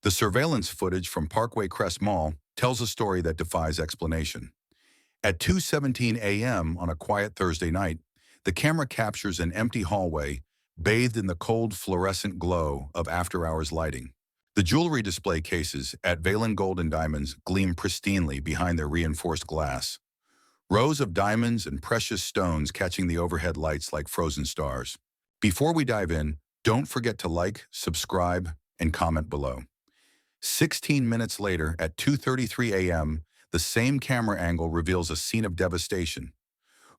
The surveillance footage from Parkway Crest Mall tells a story that defies explanation. At 2:17 a.m. on a quiet Thursday night, the camera captures an empty hallway bathed in the cold fluorescent glow of after-hours lighting. The jewelry display cases at Valen Gold and Diamonds gleam pristinely behind their reinforced glass. Rows of diamonds and precious stones catching the overhead lights like frozen stars. Before we dive in, don't forget to like, subscribe, and comment below. 16 minutes later, at 2:33 a.m., the same camera angle reveals a scene of devastation.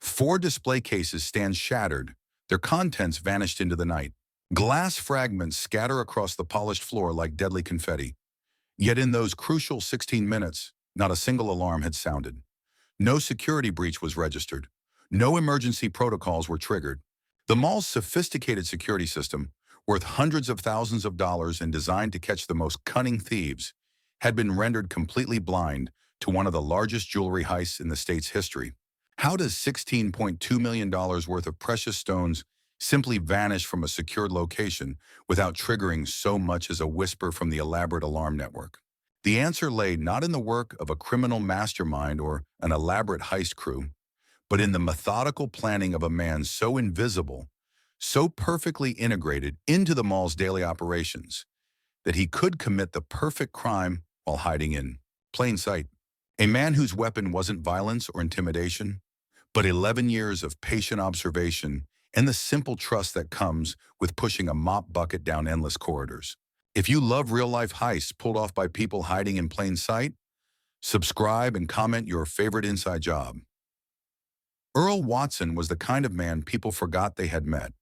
Four display cases stand shattered, their contents vanished into the night. Glass fragments scatter across the polished floor like deadly confetti. Yet in those crucial 16 minutes, not a single alarm had sounded. No security breach was registered. No emergency protocols were triggered. The mall's sophisticated security system, worth hundreds of thousands of dollars and designed to catch the most cunning thieves, had been rendered completely blind to one of the largest jewelry heists in the state's history. How does $16.2 million worth of precious stones simply vanish from a secured location without triggering so much as a whisper from the elaborate alarm network? The answer lay not in the work of a criminal mastermind or an elaborate heist crew, but in the methodical planning of a man so invisible, so perfectly integrated into the mall's daily operations, that he could commit the perfect crime while hiding in plain sight. A man whose weapon wasn't violence or intimidation, but 11 years of patient observation and the simple trust that comes with pushing a mop bucket down endless corridors. If you love real-life heists pulled off by people hiding in plain sight, subscribe and comment your favorite inside job. Earl Watson was the kind of man people forgot they had met.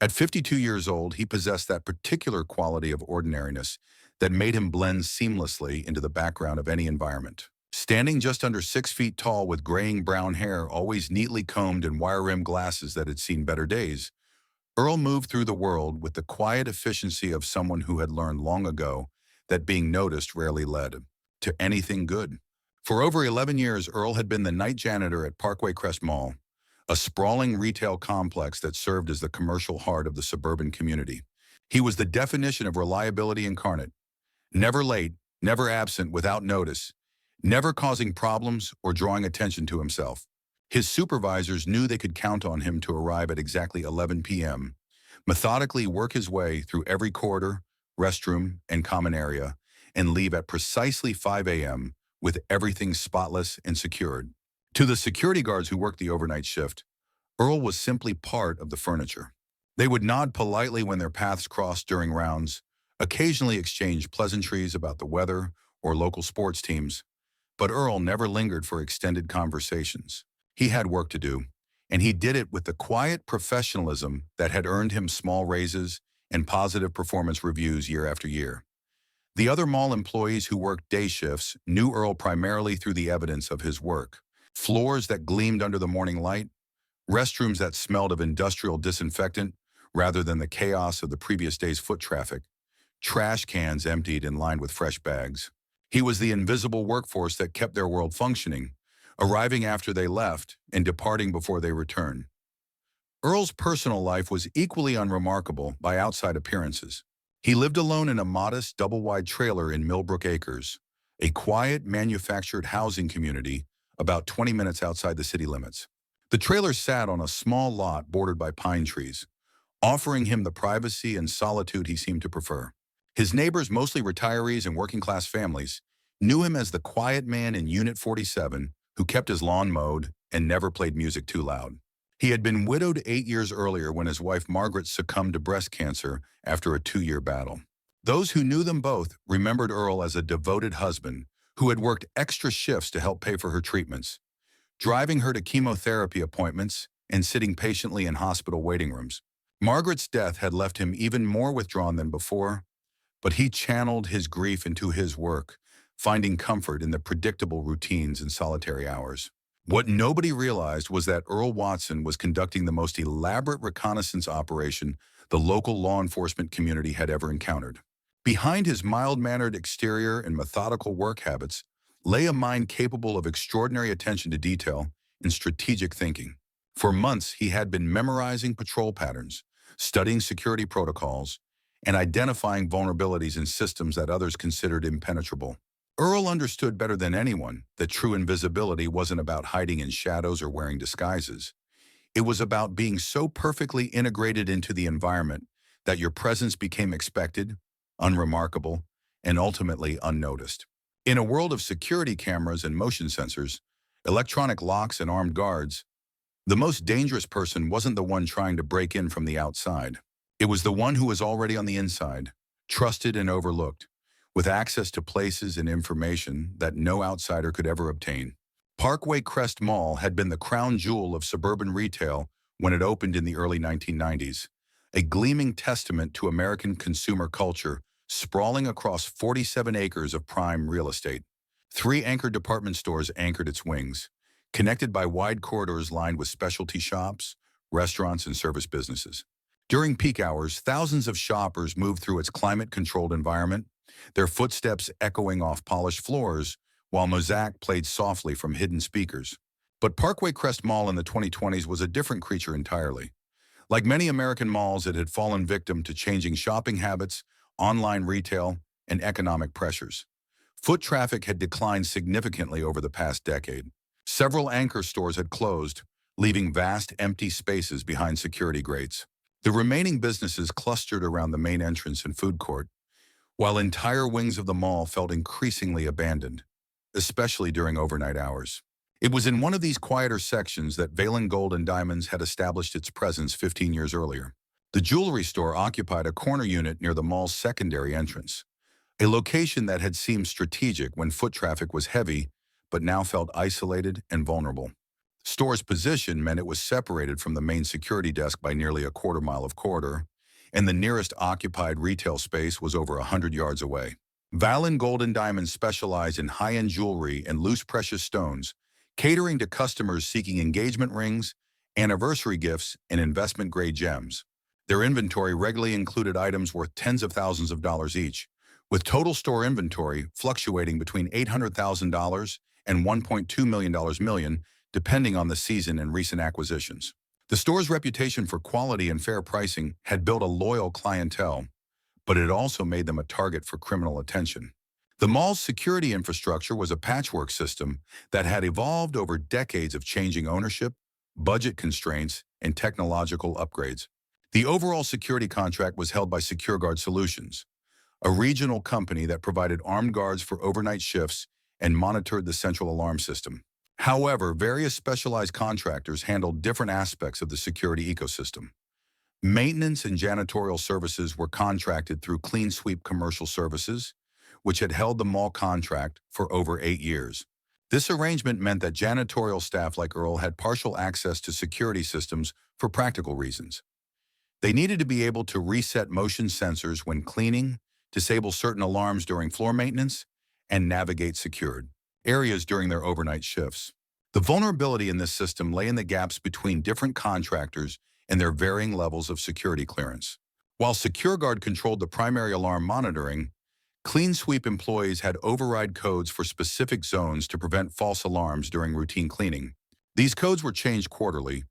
At 52 years old, he possessed that particular quality of ordinariness that made him blend seamlessly into the background of any environment. Standing just under 6 feet tall with graying brown hair, always neatly combed and wire-rimmed glasses that had seen better days, Earl moved through the world with the quiet efficiency of someone who had learned long ago that being noticed rarely led to anything good. For over 11 years, Earl had been the night janitor at Parkway Crest Mall, a sprawling retail complex that served as the commercial heart of the suburban community. He was the definition of reliability incarnate. Never late, never absent without notice, never causing problems or drawing attention to himself. His supervisors knew they could count on him to arrive at exactly 11 p.m., methodically work his way through every corridor, restroom, and common area, and leave at precisely 5 a.m. with everything spotless and secured. To the security guards who worked the overnight shift, Earl was simply part of the furniture. They would nod politely when their paths crossed during rounds, occasionally exchange pleasantries about the weather or local sports teams, but Earl never lingered for extended conversations. He had work to do, and he did it with the quiet professionalism that had earned him small raises and positive performance reviews year after year. The other mall employees who worked day shifts knew Earl primarily through the evidence of his work. Floors that gleamed under the morning light, restrooms that smelled of industrial disinfectant rather than the chaos of the previous day's foot traffic, trash cans emptied and lined with fresh bags. He was the invisible workforce that kept their world functioning, arriving after they left and departing before they returned. Earl's personal life was equally unremarkable by outside appearances. He lived alone in a modest, double-wide trailer in Millbrook Acres, a quiet, manufactured housing community about 20 minutes outside the city limits. The trailer sat on a small lot bordered by pine trees, offering him the privacy and solitude he seemed to prefer. His neighbors, mostly retirees and working-class families, knew him as the quiet man in Unit 47 who kept his lawn mowed and never played music too loud. He had been widowed 8 years earlier when his wife Margaret succumbed to breast cancer after a 2-year battle. Those who knew them both remembered Earl as a devoted husband who had worked extra shifts to help pay for her treatments, driving her to chemotherapy appointments and sitting patiently in hospital waiting rooms. Margaret's death had left him even more withdrawn than before, but he channeled his grief into his work, finding comfort in the predictable routines and solitary hours. What nobody realized was that Earl Watson was conducting the most elaborate reconnaissance operation the local law enforcement community had ever encountered. Behind his mild-mannered exterior and methodical work habits lay a mind capable of extraordinary attention to detail and strategic thinking. For months, he had been memorizing patrol patterns, studying security protocols, and identifying vulnerabilities in systems that others considered impenetrable. Earl understood better than anyone that true invisibility wasn't about hiding in shadows or wearing disguises. It was about being so perfectly integrated into the environment that your presence became expected, unremarkable, and ultimately unnoticed. In a world of security cameras and motion sensors, electronic locks and armed guards, the most dangerous person wasn't the one trying to break in from the outside. It was the one who was already on the inside, trusted and overlooked, with access to places and information that no outsider could ever obtain. Parkway Crest Mall had been the crown jewel of suburban retail when it opened in the early 1990s, a gleaming testament to American consumer culture sprawling across 47 acres of prime real estate. 3 anchor department stores anchored its wings, connected by wide corridors lined with specialty shops, restaurants, and service businesses. During peak hours, thousands of shoppers moved through its climate-controlled environment, their footsteps echoing off polished floors, while Mosaic played softly from hidden speakers. But Parkway Crest Mall in the 2020s was a different creature entirely. Like many American malls, it had fallen victim to changing shopping habits, online retail, and economic pressures. Foot traffic had declined significantly over the past decade. Several anchor stores had closed, leaving vast empty spaces behind security grates. The remaining businesses clustered around the main entrance and food court, while entire wings of the mall felt increasingly abandoned, especially during overnight hours. It was in one of these quieter sections that Valen Gold and Diamonds had established its presence 15 years earlier. The jewelry store occupied a corner unit near the mall's secondary entrance, a location that had seemed strategic when foot traffic was heavy, but now felt isolated and vulnerable. The store's position meant it was separated from the main security desk by nearly a quarter-mile of corridor, and the nearest occupied retail space was over 100 yards away. Valen Gold and Diamonds specialized in high-end jewelry and loose precious stones, catering to customers seeking engagement rings, anniversary gifts, and investment-grade gems. Their inventory regularly included items worth tens of thousands of dollars each, with total store inventory fluctuating between $800,000 and $1.2 million, depending on the season and recent acquisitions. The store's reputation for quality and fair pricing had built a loyal clientele, but it also made them a target for criminal attention. The mall's security infrastructure was a patchwork system that had evolved over decades of changing ownership, budget constraints, and technological upgrades. The overall security contract was held by SecureGuard Solutions, a regional company that provided armed guards for overnight shifts and monitored the central alarm system. However, various specialized contractors handled different aspects of the security ecosystem. Maintenance and janitorial services were contracted through Clean Sweep Commercial Services, which had held the mall contract for over 8 years. This arrangement meant that janitorial staff like Earl had partial access to security systems for practical reasons. They needed to be able to reset motion sensors when cleaning, disable certain alarms during floor maintenance, and navigate secured areas during their overnight shifts. The vulnerability in this system lay in the gaps between different contractors and their varying levels of security clearance. While SecureGuard controlled the primary alarm monitoring, Clean Sweep employees had override codes for specific zones to prevent false alarms during routine cleaning. These codes were changed quarterly,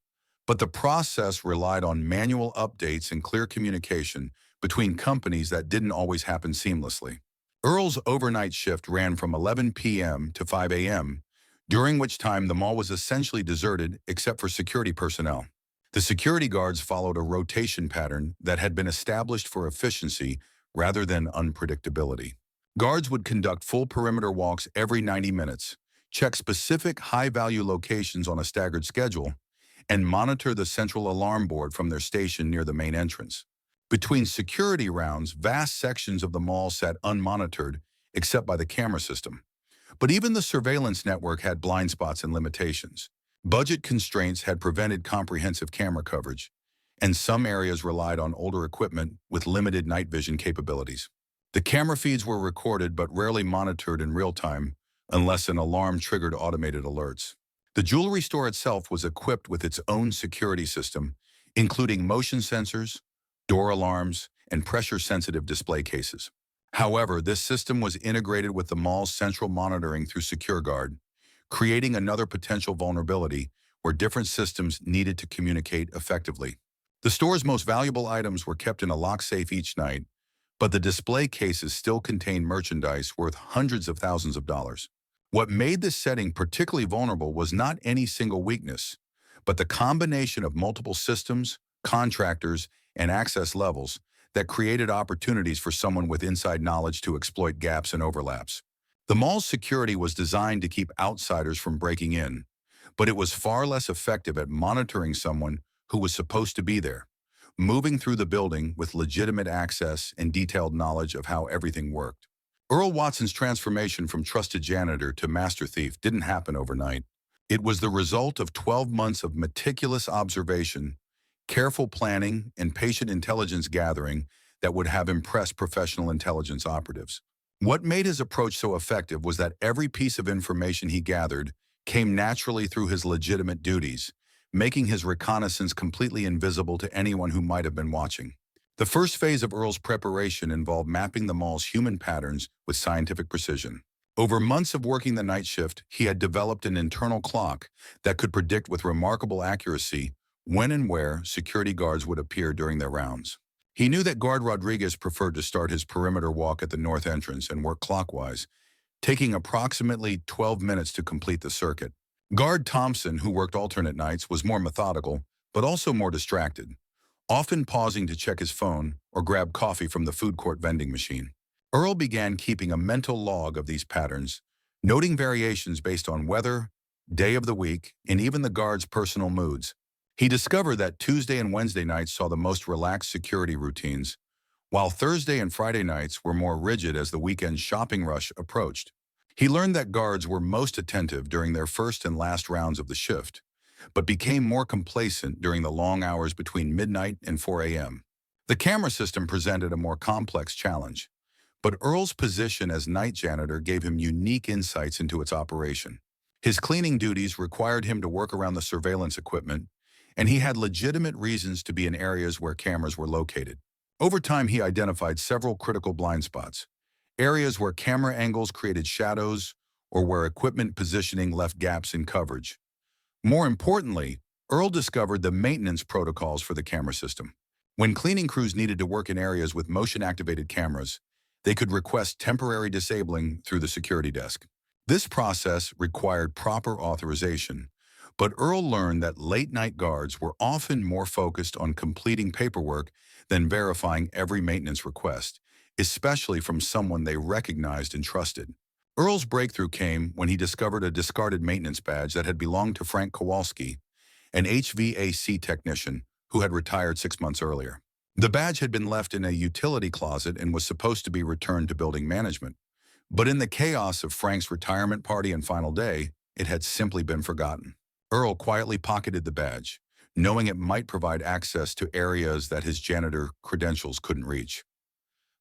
but the process relied on manual updates and clear communication between companies that didn't always happen seamlessly. Earl's overnight shift ran from 11 p.m. to 5 a.m., during which time the mall was essentially deserted except for security personnel. The security guards followed a rotation pattern that had been established for efficiency rather than unpredictability. Guards would conduct full perimeter walks every 90 minutes, check specific high-value locations on a staggered schedule, and monitor the central alarm board from their station near the main entrance. Between security rounds, vast sections of the mall sat unmonitored except by the camera system. But even the surveillance network had blind spots and limitations. Budget constraints had prevented comprehensive camera coverage, and some areas relied on older equipment with limited night vision capabilities. The camera feeds were recorded but rarely monitored in real time unless an alarm triggered automated alerts. The jewelry store itself was equipped with its own security system, including motion sensors, door alarms, and pressure-sensitive display cases. However, this system was integrated with the mall's central monitoring through SecureGuard, creating another potential vulnerability where different systems needed to communicate effectively. The store's most valuable items were kept in a lock safe each night, but the display cases still contained merchandise worth hundreds of thousands of dollars. What made this setting particularly vulnerable was not any single weakness, but the combination of multiple systems, contractors, and access levels that created opportunities for someone with inside knowledge to exploit gaps and overlaps. The mall's security was designed to keep outsiders from breaking in, but it was far less effective at monitoring someone who was supposed to be there, moving through the building with legitimate access and detailed knowledge of how everything worked. Earl Watson's transformation from trusted janitor to master thief didn't happen overnight. It was the result of 12 months of meticulous observation, careful planning, and patient intelligence gathering that would have impressed professional intelligence operatives. What made his approach so effective was that every piece of information he gathered came naturally through his legitimate duties, making his reconnaissance completely invisible to anyone who might have been watching. The first phase of Earl's preparation involved mapping the mall's human patterns with scientific precision. Over months of working the night shift, he had developed an internal clock that could predict with remarkable accuracy when and where security guards would appear during their rounds. He knew that Guard Rodriguez preferred to start his perimeter walk at the north entrance and work clockwise, taking approximately 12 minutes to complete the circuit. Guard Thompson, who worked alternate nights, was more methodical, but also more distracted, often pausing to check his phone or grab coffee from the food court vending machine. Earl began keeping a mental log of these patterns, noting variations based on weather, day of the week, and even the guards' personal moods. He discovered that Tuesday and Wednesday nights saw the most relaxed security routines, while Thursday and Friday nights were more rigid as the weekend shopping rush approached. He learned that guards were most attentive during their first and last rounds of the shift, but became more complacent during the long hours between midnight and 4 a.m. The camera system presented a more complex challenge, but Earl's position as night janitor gave him unique insights into its operation. His cleaning duties required him to work around the surveillance equipment, and he had legitimate reasons to be in areas where cameras were located. Over time, he identified several critical blind spots, areas where camera angles created shadows or where equipment positioning left gaps in coverage. More importantly, Earl discovered the maintenance protocols for the camera system. When cleaning crews needed to work in areas with motion-activated cameras, they could request temporary disabling through the security desk. This process required proper authorization, but Earl learned that late-night guards were often more focused on completing paperwork than verifying every maintenance request, especially from someone they recognized and trusted. Earl's breakthrough came when he discovered a discarded maintenance badge that had belonged to Frank Kowalski, an HVAC technician who had retired 6 months earlier. The badge had been left in a utility closet and was supposed to be returned to building management. But in the chaos of Frank's retirement party and final day, it had simply been forgotten. Earl quietly pocketed the badge, knowing it might provide access to areas that his janitor credentials couldn't reach.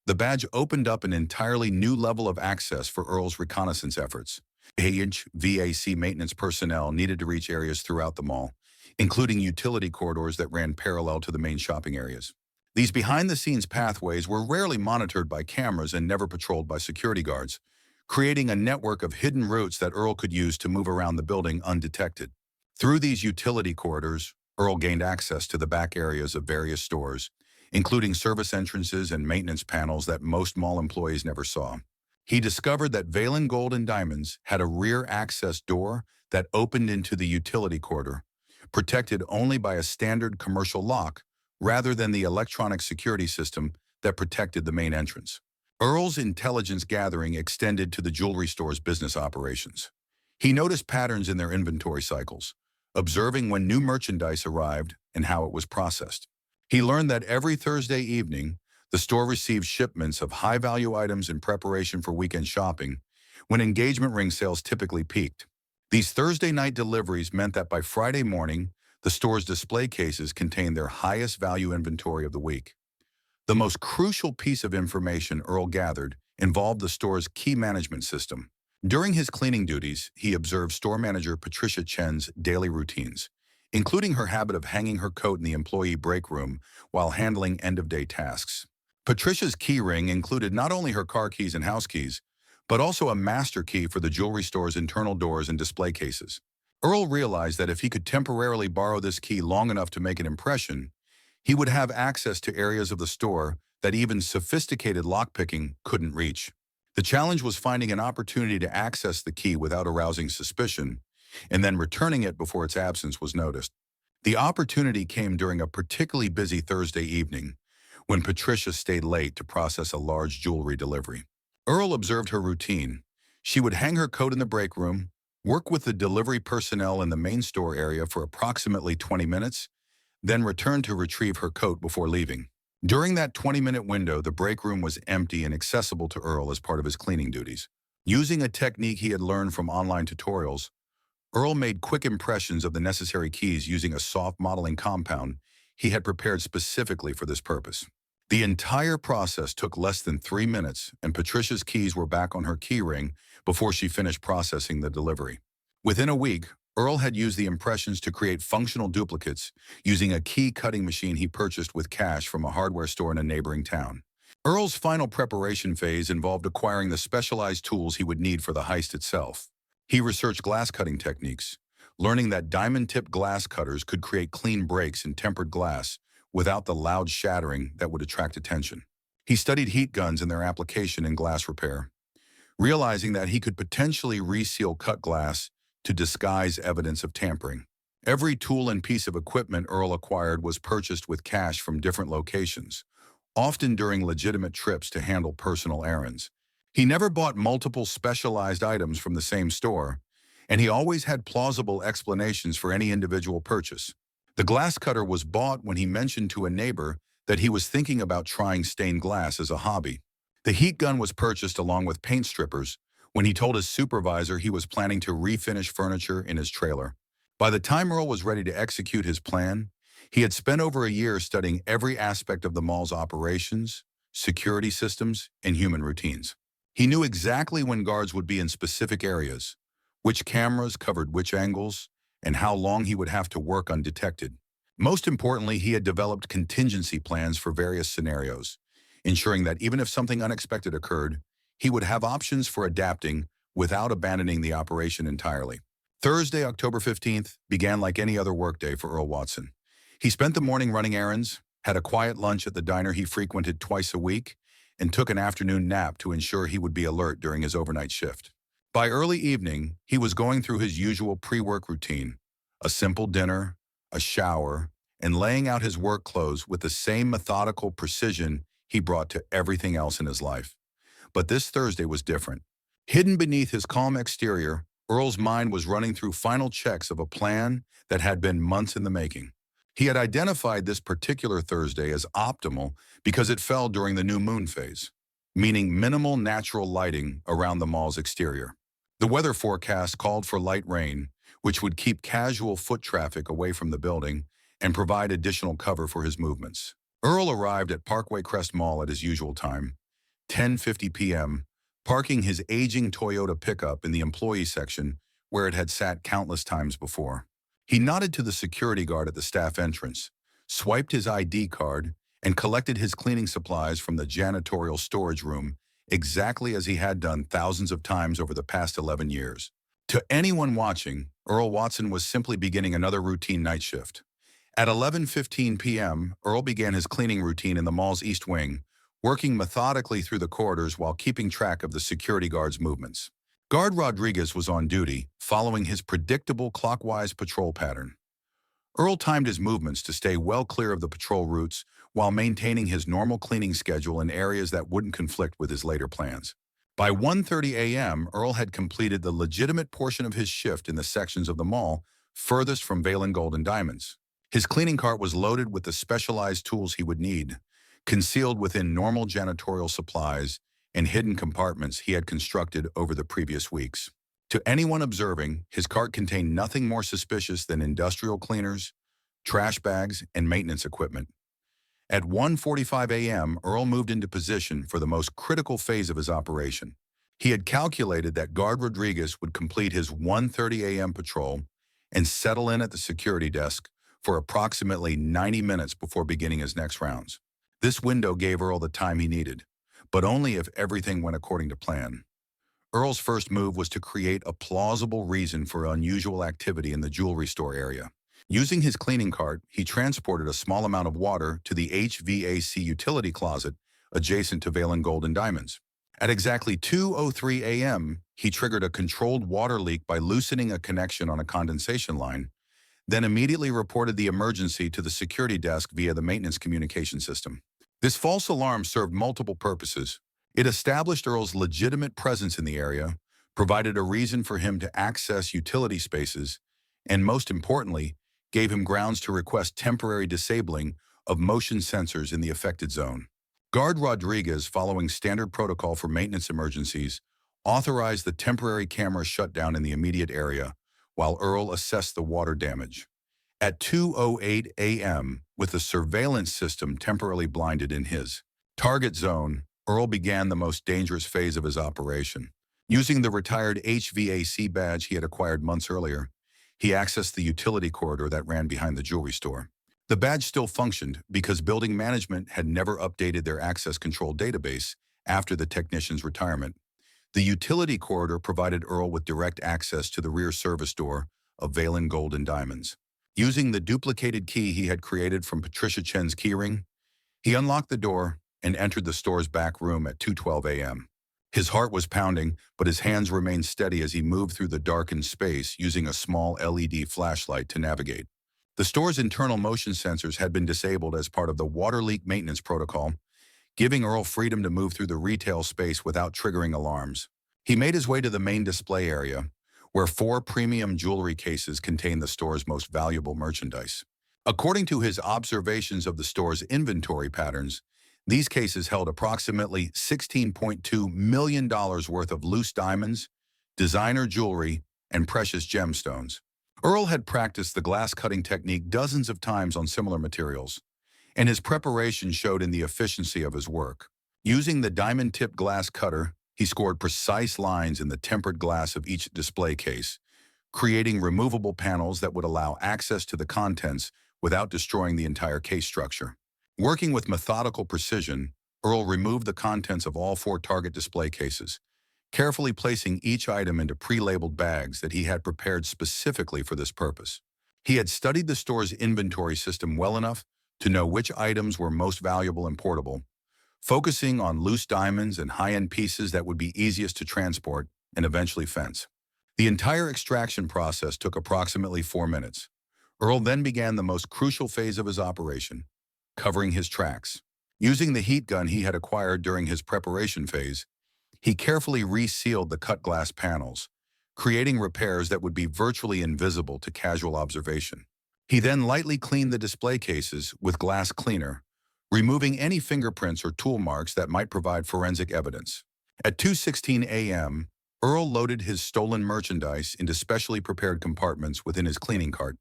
The badge opened up an entirely new level of access for Earl's reconnaissance efforts. HVAC maintenance personnel needed to reach areas throughout the mall, including utility corridors that ran parallel to the main shopping areas. These behind-the-scenes pathways were rarely monitored by cameras and never patrolled by security guards, creating a network of hidden routes that Earl could use to move around the building undetected. Through these utility corridors, Earl gained access to the back areas of various stores, including service entrances and maintenance panels that most mall employees never saw. He discovered that Valen Gold and Diamonds had a rear access door that opened into the utility corridor, protected only by a standard commercial lock rather than the electronic security system that protected the main entrance. Earl's intelligence gathering extended to the jewelry store's business operations. He noticed patterns in their inventory cycles, observing when new merchandise arrived and how it was processed. He learned that every Thursday evening, the store received shipments of high-value items in preparation for weekend shopping, when engagement ring sales typically peaked. These Thursday night deliveries meant that by Friday morning, the store's display cases contained their highest value inventory of the week. The most crucial piece of information Earl gathered involved the store's key management system. During his cleaning duties, he observed store manager Patricia Chen's daily routines, including her habit of hanging her coat in the employee break room while handling end-of-day tasks. Patricia's key ring included not only her car keys and house keys, but also a master key for the jewelry store's internal doors and display cases. Earl realized that if he could temporarily borrow this key long enough to make an impression, he would have access to areas of the store that even sophisticated lockpicking couldn't reach. The challenge was finding an opportunity to access the key without arousing suspicion, and then returning it before its absence was noticed. The opportunity came during a particularly busy Thursday evening, when Patricia stayed late to process a large jewelry delivery. Earl observed her routine. She would hang her coat in the break room, work with the delivery personnel in the main store area for approximately 20 minutes, then return to retrieve her coat before leaving. During that 20-minute window, the break room was empty and accessible to Earl as part of his cleaning duties. Using a technique he had learned from online tutorials, Earl made quick impressions of the necessary keys using a soft modeling compound he had prepared specifically for this purpose. The entire process took less than 3 minutes, and Patricia's keys were back on her key ring before she finished processing the delivery. Within a week, Earl had used the impressions to create functional duplicates using a key cutting machine he purchased with cash from a hardware store in a neighboring town. Earl's final preparation phase involved acquiring the specialized tools he would need for the heist itself. He researched glass cutting techniques, learning that diamond-tipped glass cutters could create clean breaks in tempered glass without the loud shattering that would attract attention. He studied heat guns and their application in glass repair, realizing that he could potentially reseal cut glass to disguise evidence of tampering. Every tool and piece of equipment Earl acquired was purchased with cash from different locations, often during legitimate trips to handle personal errands. He never bought multiple specialized items from the same store, and he always had plausible explanations for any individual purchase. The glass cutter was bought when he mentioned to a neighbor that he was thinking about trying stained glass as a hobby. The heat gun was purchased along with paint strippers when he told his supervisor he was planning to refinish furniture in his trailer. By the time Earl was ready to execute his plan, he had spent over a year studying every aspect of the mall's operations, security systems, and human routines. He knew exactly when guards would be in specific areas, which cameras covered which angles, and how long he would have to work undetected. Most importantly, he had developed contingency plans for various scenarios, ensuring that even if something unexpected occurred, he would have options for adapting without abandoning the operation entirely. Thursday, October 15th, began like any other workday for Earl Watson. He spent the morning running errands, had a quiet lunch at the diner he frequented twice a week, and took an afternoon nap to ensure he would be alert during his overnight shift. By early evening, he was going through his usual pre-work routine, a simple dinner, a shower, and laying out his work clothes with the same methodical precision he brought to everything else in his life. But this Thursday was different. Hidden beneath his calm exterior, Earl's mind was running through final checks of a plan that had been months in the making. He had identified this particular Thursday as optimal because it fell during the new moon phase, meaning minimal natural lighting around the mall's exterior. The weather forecast called for light rain, which would keep casual foot traffic away from the building and provide additional cover for his movements. Earl arrived at Parkway Crest Mall at his usual time, 10:50 p.m., parking his aging Toyota pickup in the employee section where it had sat countless times before. He nodded to the security guard at the staff entrance, swiped his ID card, and collected his cleaning supplies from the janitorial storage room exactly as he had done thousands of times over the past 11 years. To anyone watching, Earl Watson was simply beginning another routine night shift. At 11:15 p.m., Earl began his cleaning routine in the mall's east wing, working methodically through the corridors while keeping track of the security guard's movements. Guard Rodriguez was on duty, following his predictable clockwise patrol pattern. Earl timed his movements to stay well clear of the patrol routes while maintaining his normal cleaning schedule in areas that wouldn't conflict with his later plans. By 1:30 a.m., Earl had completed the legitimate portion of his shift in the sections of the mall furthest from Valen Gold and Diamonds. His cleaning cart was loaded with the specialized tools he would need, concealed within normal janitorial supplies and hidden compartments he had constructed over the previous weeks. To anyone observing, his cart contained nothing more suspicious than industrial cleaners, trash bags, and maintenance equipment. At 1:45 a.m., Earl moved into position for the most critical phase of his operation. He had calculated that Guard Rodriguez would complete his 1:30 a.m. patrol and settle in at the security desk for approximately 90 minutes before beginning his next rounds. This window gave Earl the time he needed, but only if everything went according to plan. Earl's first move was to create a plausible reason for unusual activity in the jewelry store area. Using his cleaning cart, he transported a small amount of water to the HVAC utility closet adjacent to Valen Gold and Diamonds. At exactly 2:03 a.m., he triggered a controlled water leak by loosening a connection on a condensation line, then immediately reported the emergency to the security desk via the maintenance communication system. This false alarm served multiple purposes. It established Earl's legitimate presence in the area, provided a reason for him to access utility spaces, and most importantly, gave him grounds to request temporary disabling of motion sensors in the affected zone. Guard Rodriguez, following standard protocol for maintenance emergencies, authorized the temporary camera shutdown in the immediate area while Earl assessed the water damage. At 2:08 a.m., with the surveillance system temporarily blinded in his target zone, Earl began the most dangerous phase of his operation. Using the retired HVAC badge he had acquired months earlier, he accessed the utility corridor that ran behind the jewelry store. The badge still functioned because building management had never updated their access control database after the technician's retirement. The utility corridor provided Earl with direct access to the rear service door of Valen Gold and Diamonds. Using the duplicated key he had created from Patricia Chen's keyring, he unlocked the door and entered the store's back room at 2:12 a.m. His heart was pounding, but his hands remained steady as he moved through the darkened space using a small LED flashlight to navigate. The store's internal motion sensors had been disabled as part of the water leak maintenance protocol, giving Earl freedom to move through the retail space without triggering alarms. He made his way to the main display area, where 4 premium jewelry cases contained the store's most valuable merchandise. According to his observations of the store's inventory patterns, these cases held approximately $16.2 million worth of loose diamonds, designer jewelry, and precious gemstones. Earl had practiced the glass cutting technique dozens of times on similar materials, and his preparation showed in the efficiency of his work. Using the diamond-tipped glass cutter, he scored precise lines in the tempered glass of each display case, creating removable panels that would allow access to the contents without destroying the entire case structure. Working with methodical precision, Earl removed the contents of all 4 target display cases, carefully placing each item into pre-labeled bags that he had prepared specifically for this purpose. He had studied the store's inventory system well enough to know which items were most valuable and portable, focusing on loose diamonds and high-end pieces that would be easiest to transport and eventually fence. The entire extraction process took approximately 4 minutes. Earl then began the most crucial phase of his operation, covering his tracks. Using the heat gun he had acquired during his preparation phase, he carefully resealed the cut glass panels, creating repairs that would be virtually invisible to casual observation. He then lightly cleaned the display cases with glass cleaner, removing any fingerprints or tool marks that might provide forensic evidence. At 2:16 a.m., Earl loaded his stolen merchandise into specially prepared compartments within his cleaning cart,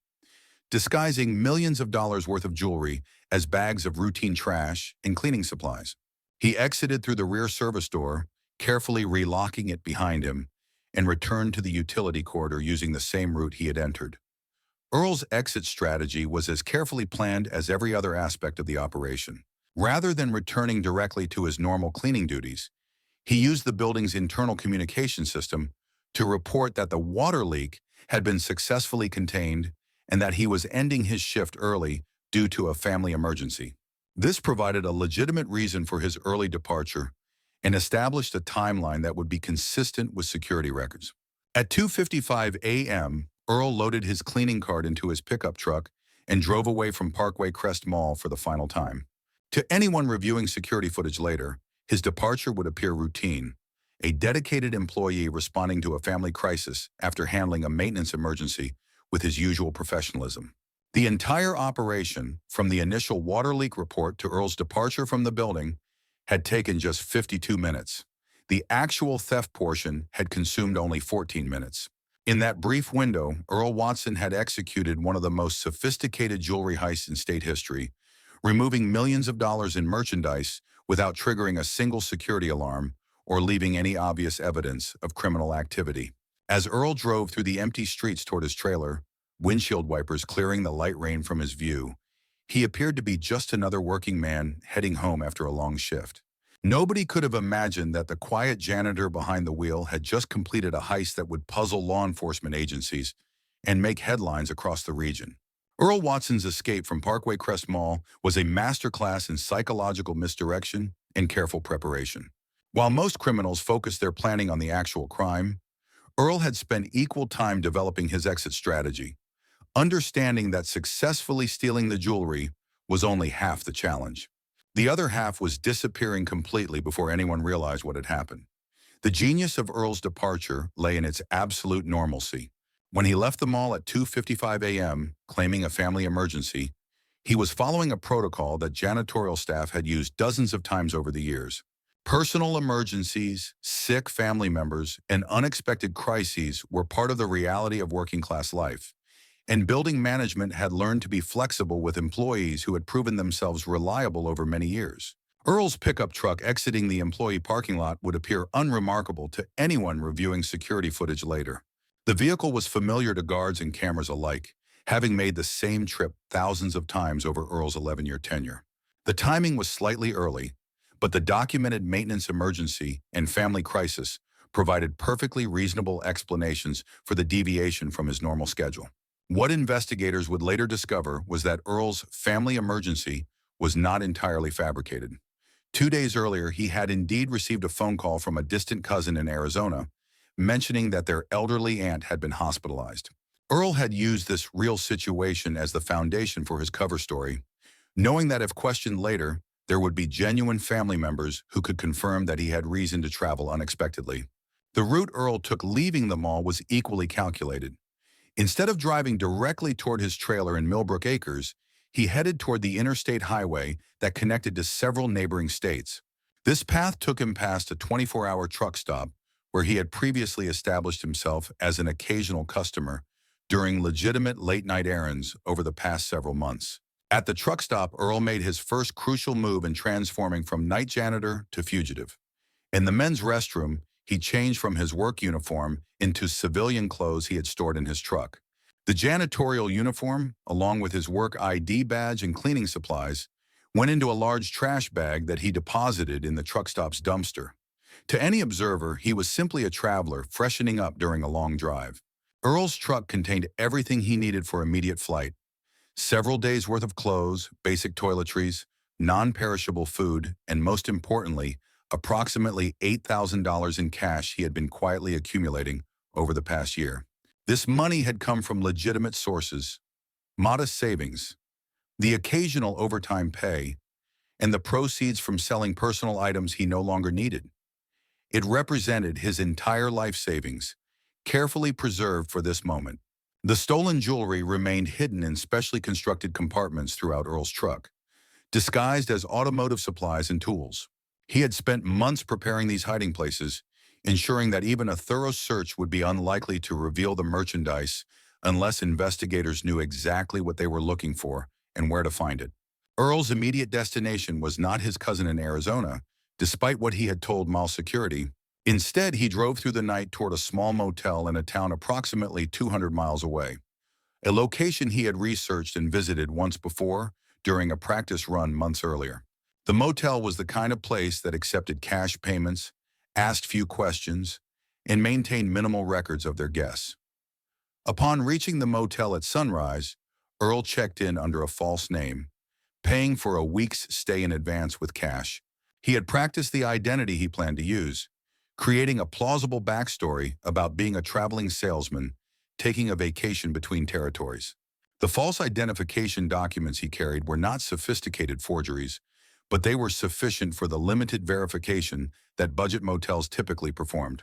disguising millions of dollars worth of jewelry as bags of routine trash and cleaning supplies. He exited through the rear service door, carefully relocking it behind him, and returned to the utility corridor using the same route he had entered. Earl's exit strategy was as carefully planned as every other aspect of the operation. Rather than returning directly to his normal cleaning duties, he used the building's internal communication system to report that the water leak had been successfully contained and that he was ending his shift early due to a family emergency. This provided a legitimate reason for his early departure and established a timeline that would be consistent with security records. At 2:55 a.m., Earl loaded his cleaning cart into his pickup truck and drove away from Parkway Crest Mall for the final time. To anyone reviewing security footage later, his departure would appear routine, a dedicated employee responding to a family crisis after handling a maintenance emergency with his usual professionalism. The entire operation, from the initial water leak report to Earl's departure from the building, had taken just 52 minutes. The actual theft portion had consumed only 14 minutes. In that brief window, Earl Watson had executed one of the most sophisticated jewelry heists in state history, removing millions of dollars in merchandise without triggering a single security alarm or leaving any obvious evidence of criminal activity. As Earl drove through the empty streets toward his trailer, windshield wipers clearing the light rain from his view, he appeared to be just another working man heading home after a long shift. Nobody could have imagined that the quiet janitor behind the wheel had just completed a heist that would puzzle law enforcement agencies and make headlines across the region. Earl Watson's escape from Parkway Crest Mall was a masterclass in psychological misdirection and careful preparation. While most criminals focus their planning on the actual crime, Earl had spent equal time developing his exit strategy, understanding that successfully stealing the jewelry was only half the challenge. The other half was disappearing completely before anyone realized what had happened. The genius of Earl's departure lay in its absolute normalcy. When he left the mall at 2:55 a.m., claiming a family emergency, he was following a protocol that janitorial staff had used dozens of times over the years. Personal emergencies, sick family members, and unexpected crises were part of the reality of working-class life, and building management had learned to be flexible with employees who had proven themselves reliable over many years. Earl's pickup truck exiting the employee parking lot would appear unremarkable to anyone reviewing security footage later. The vehicle was familiar to guards and cameras alike, having made the same trip thousands of times over Earl's 11-year tenure. The timing was slightly early, but the documented maintenance emergency and family crisis provided perfectly reasonable explanations for the deviation from his normal schedule. What investigators would later discover was that Earl's family emergency was not entirely fabricated. 2 days earlier, he had indeed received a phone call from a distant cousin in Arizona, mentioning that their elderly aunt had been hospitalized. Earl had used this real situation as the foundation for his cover story, knowing that if questioned later, there would be genuine family members who could confirm that he had reason to travel unexpectedly. The route Earl took leaving the mall was equally calculated. Instead of driving directly toward his trailer in Millbrook Acres, he headed toward the interstate highway that connected to several neighboring states. This path took him past a 24-hour truck stop where he had previously established himself as an occasional customer during legitimate late-night errands over the past several months. At the truck stop, Earl made his first crucial move in transforming from night janitor to fugitive. In the men's restroom, he changed from his work uniform into civilian clothes he had stored in his truck. The janitorial uniform, along with his work ID badge and cleaning supplies, went into a large trash bag that he deposited in the truck stop's dumpster. To any observer, he was simply a traveler freshening up during a long drive. Earl's truck contained everything he needed for immediate flight: several days' worth of clothes, basic toiletries, non-perishable food, and most importantly, approximately $8,000 in cash he had been quietly accumulating over the past year. This money had come from legitimate sources: modest savings, the occasional overtime pay, and the proceeds from selling personal items he no longer needed. It represented his entire life savings, carefully preserved for this moment. The stolen jewelry remained hidden in specially constructed compartments throughout Earl's truck, disguised as automotive supplies and tools. He had spent months preparing these hiding places, ensuring that even a thorough search would be unlikely to reveal the merchandise unless investigators knew exactly what they were looking for and where to find it. Earl's immediate destination was not his cousin in Arizona, despite what he had told mall security. Instead, he drove through the night toward a small motel in a town approximately 200 miles away, a location he had researched and visited once before during a practice run months earlier. The motel was the kind of place that accepted cash payments, asked few questions, and maintained minimal records of their guests. Upon reaching the motel at sunrise, Earl checked in under a false name, paying for a week's stay in advance with cash. He had practiced the identity he planned to use, creating a plausible backstory about being a traveling salesman taking a vacation between territories. The false identification documents he carried were not sophisticated forgeries, but they were sufficient for the limited verification that budget motels typically performed.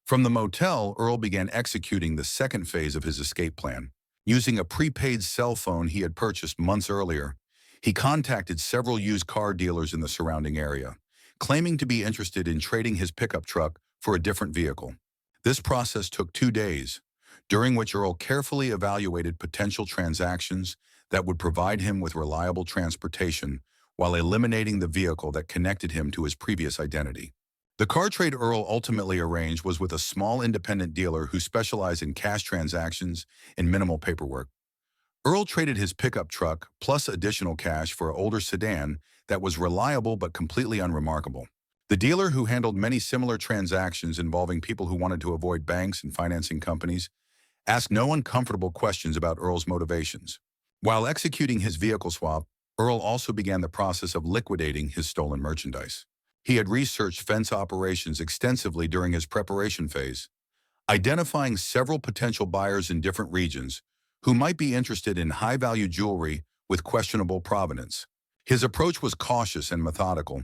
From the motel, Earl began executing the second phase of his escape plan. Using a prepaid cell phone he had purchased months earlier, he contacted several used car dealers in the surrounding area, claiming to be interested in trading his pickup truck for a different vehicle. This process took 2 days, during which Earl carefully evaluated potential transactions that would provide him with reliable transportation while eliminating the vehicle that connected him to his previous identity. The car trade Earl ultimately arranged was with a small independent dealer who specialized in cash transactions and minimal paperwork. Earl traded his pickup truck plus additional cash for an older sedan that was reliable but completely unremarkable. The dealer, who handled many similar transactions involving people who wanted to avoid banks and financing companies, asked no uncomfortable questions about Earl's motivations. While executing his vehicle swap, Earl also began the process of liquidating his stolen merchandise. He had researched fence operations extensively during his preparation phase, identifying several potential buyers in different regions who might be interested in high-value jewelry with questionable provenance. His approach was cautious and methodical,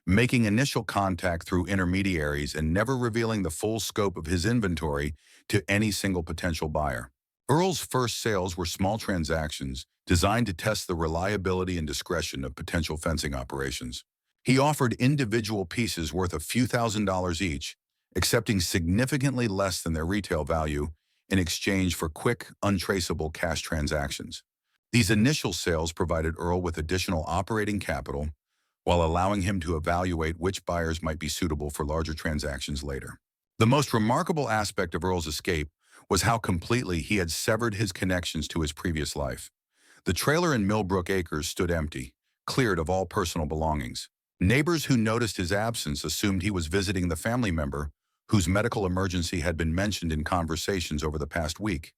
making initial contact through intermediaries and never revealing the full scope of his inventory to any single potential buyer. Earl's first sales were small transactions designed to test the reliability and discretion of potential fencing operations. He offered individual pieces worth a few $1,000s each, accepting significantly less than their retail value in exchange for quick, untraceable cash transactions. These initial sales provided Earl with additional operating capital while allowing him to evaluate which buyers might be suitable for larger transactions later. The most remarkable aspect of Earl's escape was how completely he had severed his connections to his previous life. The trailer in Millbrook Acres stood empty, cleared of all personal belongings. Neighbors who noticed his absence assumed he was visiting the family member whose medical emergency had been mentioned in conversations over the past week.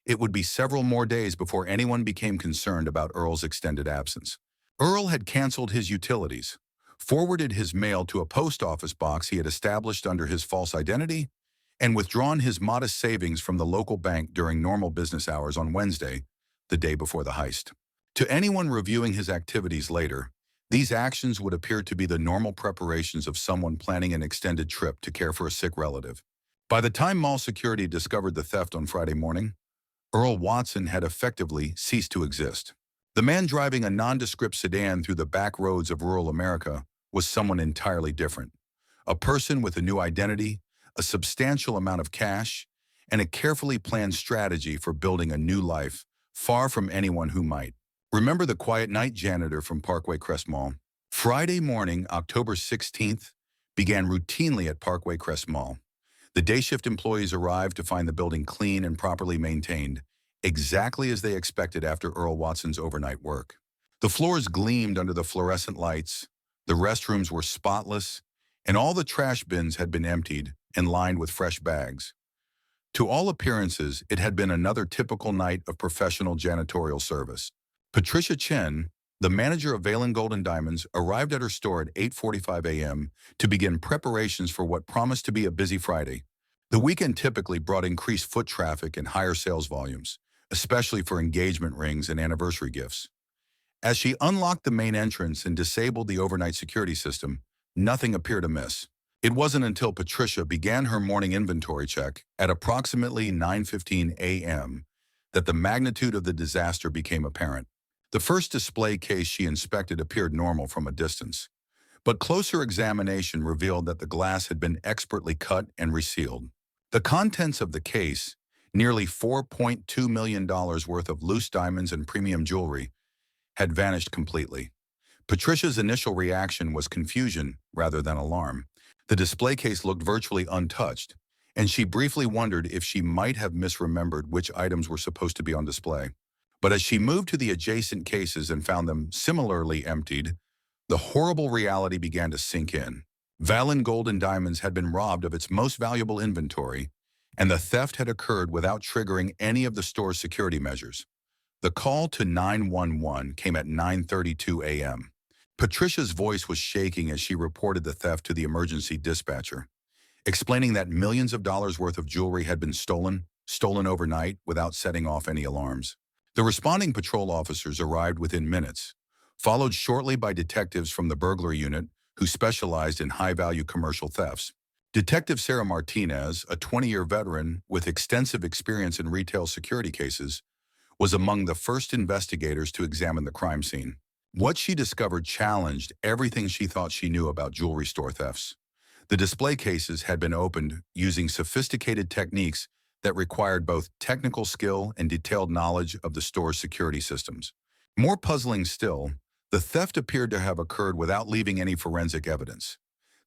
It would be several more days before anyone became concerned about Earl's extended absence. Earl had canceled his utilities, forwarded his mail to a post office box he had established under his false identity, and withdrawn his modest savings from the local bank during normal business hours on Wednesday, the day before the heist. To anyone reviewing his activities later, these actions would appear to be the normal preparations of someone planning an extended trip to care for a sick relative. By the time mall security discovered the theft on Friday morning, Earl Watson had effectively ceased to exist. The man driving a nondescript sedan through the back roads of rural America was someone entirely different. A person with a new identity, a substantial amount of cash, and a carefully planned strategy for building a new life, far from anyone who might. Remember the quiet night janitor from Parkway Crest Mall? Friday morning, October 16th, began routinely at Parkway Crest Mall. The day shift employees arrived to find the building clean and properly maintained, exactly as they expected after Earl Watson's overnight work. The floors gleamed under the fluorescent lights, the restrooms were spotless, and all the trash bins had been emptied and lined with fresh bags. To all appearances, it had been another typical night of professional janitorial service. Patricia Chen, the manager of Valen Gold and Diamonds, arrived at her store at 8:45 a.m. to begin preparations for what promised to be a busy Friday. The weekend typically brought increased foot traffic and higher sales volumes, especially for engagement rings and anniversary gifts. As she unlocked the main entrance and disabled the overnight security system, nothing appeared amiss. It wasn't until Patricia began her morning inventory check at approximately 9:15 a.m. that the magnitude of the disaster became apparent. The first display case she inspected appeared normal from a distance, but closer examination revealed that the glass had been expertly cut and resealed. The contents of the case, nearly $4.2 million worth of loose diamonds and premium jewelry, had vanished completely. Patricia's initial reaction was confusion rather than alarm. The display case looked virtually untouched, and she briefly wondered if she might have misremembered which items were supposed to be on display. But as she moved to the adjacent cases and found them similarly emptied, the horrible reality began to sink in. Valen Gold and Diamonds had been robbed of its most valuable inventory, and the theft had occurred without triggering any of the store's security measures. The call to 911 came at 9:32 a.m. Patricia's voice was shaking as she reported the theft to the emergency dispatcher, explaining that millions of dollars worth of jewelry had been stolen overnight without setting off any alarms. The responding patrol officers arrived within minutes, followed shortly by detectives from the burglary unit who specialized in high-value commercial thefts. Detective Sarah Martinez, a 20-year veteran with extensive experience in retail security cases, was among the first investigators to examine the crime scene. What she discovered challenged everything she thought she knew about jewelry store thefts. The display cases had been opened using sophisticated techniques that required both technical skill and detailed knowledge of the store's security systems. More puzzling still, the theft appeared to have occurred without leaving any forensic evidence.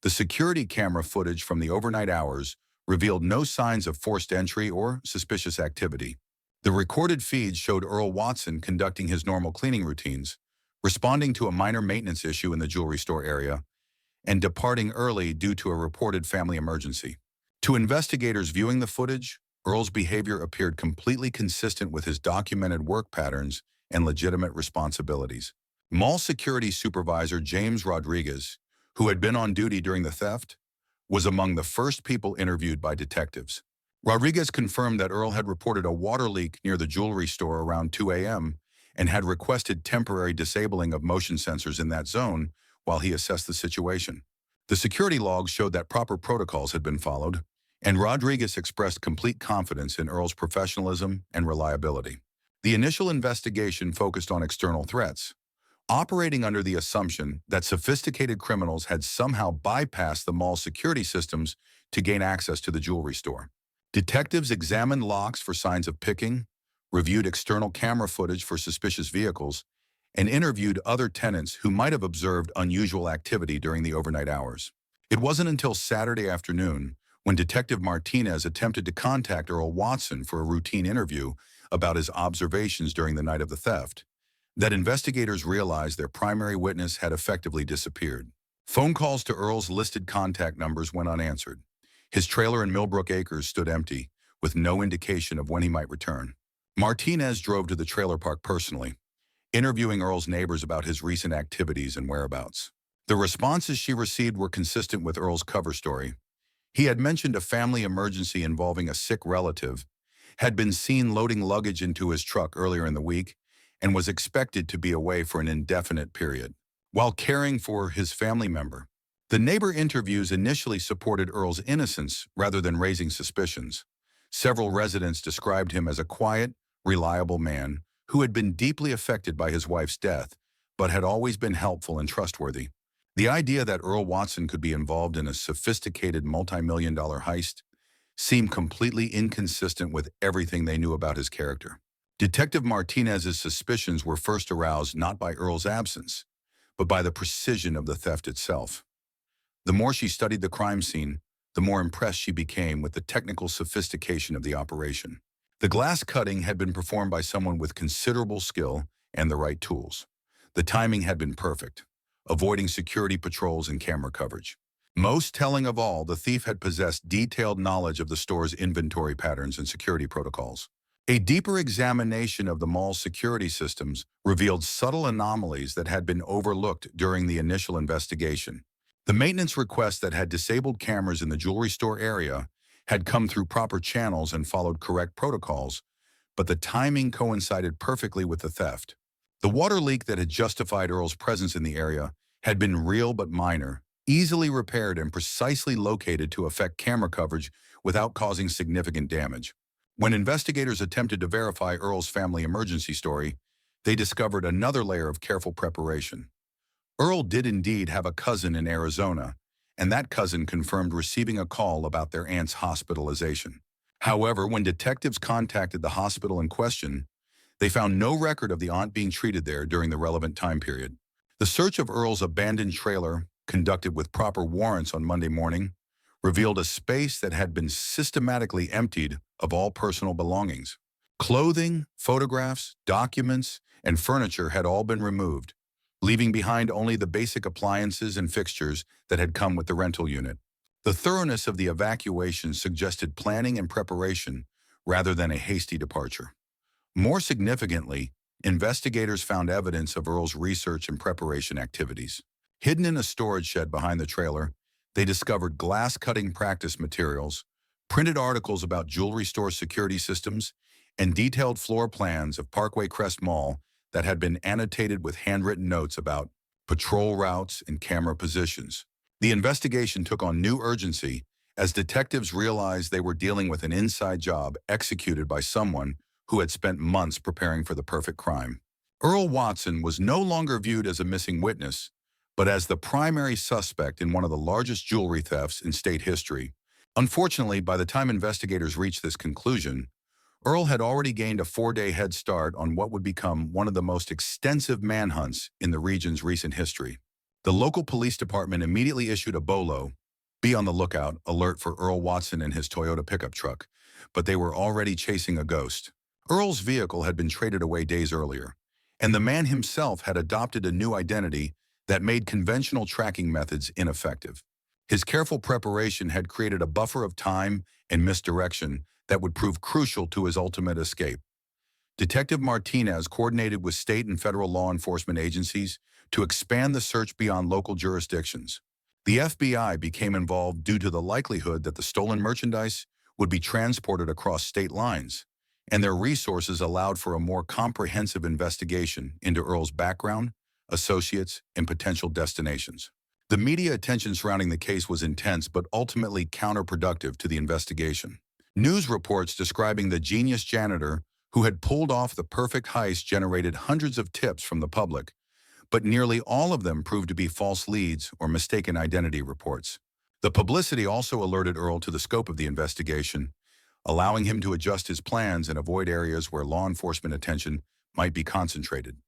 The security camera footage from the overnight hours revealed no signs of forced entry or suspicious activity. The recorded feeds showed Earl Watson conducting his normal cleaning routines, responding to a minor maintenance issue in the jewelry store area, and departing early due to a reported family emergency. To investigators viewing the footage, Earl's behavior appeared completely consistent with his documented work patterns and legitimate responsibilities. Mall security supervisor James Rodriguez, who had been on duty during the theft, was among the first people interviewed by detectives. Rodriguez confirmed that Earl had reported a water leak near the jewelry store around 2 a.m. and had requested temporary disabling of motion sensors in that zone while he assessed the situation. The security logs showed that proper protocols had been followed, and Rodriguez expressed complete confidence in Earl's professionalism and reliability. The initial investigation focused on external threats, operating under the assumption that sophisticated criminals had somehow bypassed the mall's security systems to gain access to the jewelry store. Detectives examined locks for signs of picking, reviewed external camera footage for suspicious vehicles, and interviewed other tenants who might have observed unusual activity during the overnight hours. It wasn't until Saturday afternoon, when Detective Martinez attempted to contact Earl Watson for a routine interview about his observations during the night of the theft, that investigators realized their primary witness had effectively disappeared. Phone calls to Earl's listed contact numbers went unanswered. His trailer in Millbrook Acres stood empty, with no indication of when he might return. Martinez drove to the trailer park personally, interviewing Earl's neighbors about his recent activities and whereabouts. The responses she received were consistent with Earl's cover story. He had mentioned a family emergency involving a sick relative, had been seen loading luggage into his truck earlier in the week, and was expected to be away for an indefinite period, while caring for his family member. The neighbor interviews initially supported Earl's innocence rather than raising suspicions. Several residents described him as a quiet, reliable man who had been deeply affected by his wife's death, but had always been helpful and trustworthy. The idea that Earl Watson could be involved in a sophisticated multi-million-dollar heist seemed completely inconsistent with everything they knew about his character. Detective Martinez's suspicions were first aroused not by Earl's absence, but by the precision of the theft itself. The more she studied the crime scene, the more impressed she became with the technical sophistication of the operation. The glass cutting had been performed by someone with considerable skill and the right tools. The timing had been perfect, avoiding security patrols and camera coverage. Most telling of all, the thief had possessed detailed knowledge of the store's inventory patterns and security protocols. A deeper examination of the mall's security systems revealed subtle anomalies that had been overlooked during the initial investigation. The maintenance request that had disabled cameras in the jewelry store area had come through proper channels and followed correct protocols, but the timing coincided perfectly with the theft. The water leak that had justified Earl's presence in the area had been real but minor, easily repaired and precisely located to affect camera coverage without causing significant damage. When investigators attempted to verify Earl's family emergency story, they discovered another layer of careful preparation. Earl did indeed have a cousin in Arizona, and that cousin confirmed receiving a call about their aunt's hospitalization. However, when detectives contacted the hospital in question, they found no record of the aunt being treated there during the relevant time period. The search of Earl's abandoned trailer, conducted with proper warrants on Monday morning, revealed a space that had been systematically emptied of all personal belongings. Clothing, photographs, documents, and furniture had all been removed, leaving behind only the basic appliances and fixtures that had come with the rental unit. The thoroughness of the evacuation suggested planning and preparation rather than a hasty departure. More significantly, investigators found evidence of Earl's research and preparation activities. Hidden in a storage shed behind the trailer, they discovered glass-cutting practice materials, printed articles about jewelry store security systems, and detailed floor plans of Parkway Crest Mall that had been annotated with handwritten notes about patrol routes and camera positions. The investigation took on new urgency as detectives realized they were dealing with an inside job executed by someone who had spent months preparing for the perfect crime. Earl Watson was no longer viewed as a missing witness, but as the primary suspect in one of the largest jewelry thefts in state history. Unfortunately, by the time investigators reached this conclusion, Earl had already gained a 4-day head start on what would become one of the most extensive manhunts in the region's recent history. The local police department immediately issued a BOLO, "Be on the lookout," alert for Earl Watson and his Toyota pickup truck, but they were already chasing a ghost. Earl's vehicle had been traded away days earlier, and the man himself had adopted a new identity that made conventional tracking methods ineffective. His careful preparation had created a buffer of time and misdirection that would prove crucial to his ultimate escape. Detective Martinez coordinated with state and federal law enforcement agencies to expand the search beyond local jurisdictions. The FBI became involved due to the likelihood that the stolen merchandise would be transported across state lines, and their resources allowed for a more comprehensive investigation into Earl's background, associates, and potential destinations. The media attention surrounding the case was intense but ultimately counterproductive to the investigation. News reports describing the genius janitor who had pulled off the perfect heist generated hundreds of tips from the public, but nearly all of them proved to be false leads or mistaken identity reports. The publicity also alerted Earl to the scope of the investigation, allowing him to adjust his plans and avoid areas where law enforcement attention might be concentrated.